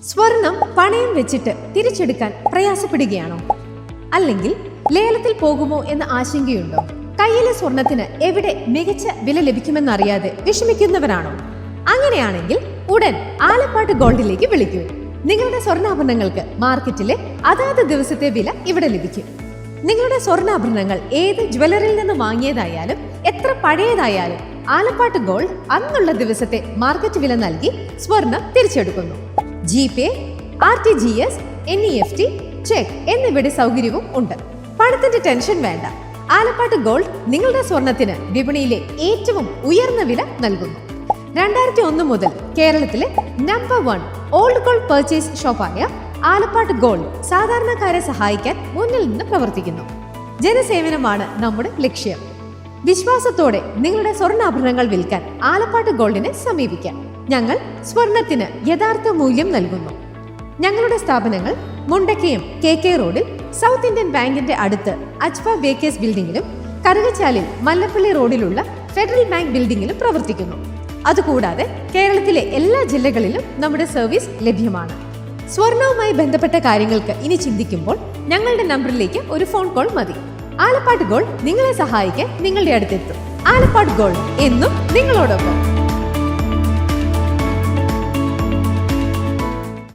സ്വർണം പണയം വെച്ചിട്ട് തിരിച്ചെടുക്കാൻ പ്രയാസപ്പെടുകയാണോ? അല്ലെങ്കിൽ ലേലത്തിൽ പോകുമോ എന്ന ആശങ്കയുണ്ടോ? കയ്യിലെ സ്വർണത്തിന് എവിടെ മികച്ച വില ലഭിക്കുമെന്നറിയാതെ വിഷമിക്കുന്നവരാണോ? അങ്ങനെയാണെങ്കിൽ ഉടൻ ആലപ്പാട് ഗോൾഡിലേക്ക് വിളിക്കൂ. നിങ്ങളുടെ സ്വർണ്ണാഭരണങ്ങൾക്ക് മാർക്കറ്റിലെ അതാത് ദിവസത്തെ വില ഇവിടെ ലഭിക്കും. നിങ്ങളുടെ സ്വർണ്ണാഭരണങ്ങൾ ഏത് ജ്വല്ലറിയിൽ നിന്ന് വാങ്ങിയതായാലും എത്ര പഴയതായാലും ആലപ്പാട് ഗോൾഡ് അന്നുള്ള ദിവസത്തെ മാർക്കറ്റ് വില നൽകി സ്വർണം തിരിച്ചെടുക്കുന്നു. GPay, RTGS, NEFT, ചെക്ക് എന്നിവയുടെ സൗകര്യവും ഉണ്ട്. പണത്തിന്റെ ടെൻഷൻ വേണ്ട. ആലപ്പാട് ഗോൾഡ് നിങ്ങളുടെ സ്വർണത്തിന് വിപണിയിലെ ഏറ്റവും ഉയർന്ന വില നൽകുന്നു. 2001 മുതൽ കേരളത്തിലെ നമ്പർ 1 ഓൾഡ് ഗോൾഡ് പർച്ചേസ് ഷോപ്പായ ആലപ്പാട് ഗോൾഡ് സാധാരണക്കാരെ സഹായിക്കാൻ മുന്നിൽ നിന്ന് പ്രവർത്തിക്കുന്നു. ജനസേവനമാണ് നമ്മുടെ ലക്ഷ്യം. വിശ്വാസത്തോടെ നിങ്ങളുടെ സ്വർണ്ണാഭരണങ്ങൾ വിൽക്കാൻ ആലപ്പാട് ഗോൾഡിനെ സമീപിക്കാം. ഞങ്ങൾ സ്വർണത്തിന് യഥാർത്ഥ മൂല്യം നൽകുന്നു. ഞങ്ങളുടെ സ്ഥാപനങ്ങൾ മുണ്ടക്കയം KK റോഡിൽ സൗത്ത് ഇന്ത്യൻ ബാങ്കിന്റെ അടുത്ത് അജ്ഫ ബേക്കേഴ്സ് ബിൽഡിംഗിലും കറുകച്ചാലിൽ മല്ലപ്പള്ളി റോഡിലുള്ള ഫെഡറൽ ബാങ്ക് ബിൽഡിംഗിലും പ്രവർത്തിക്കുന്നു. അതുകൂടാതെ കേരളത്തിലെ എല്ലാ ജില്ലകളിലും നമ്മുടെ സർവീസ് ലഭ്യമാണ്. സ്വർണവുമായി ബന്ധപ്പെട്ട കാര്യങ്ങൾക്ക് ഇനി ചിന്തിക്കുമ്പോൾ ഞങ്ങളുടെ നമ്പറിലേക്ക് ഒരു ഫോൺ കോൾ മതി. ആലപ്പാട് ഗോൾഡ് നിങ്ങളെ സഹായിക്കാൻ നിങ്ങളുടെ അടുത്തെത്തും. ആലപ്പാട് ഗോൾഡ് എന്നും നിങ്ങളോടൊപ്പം.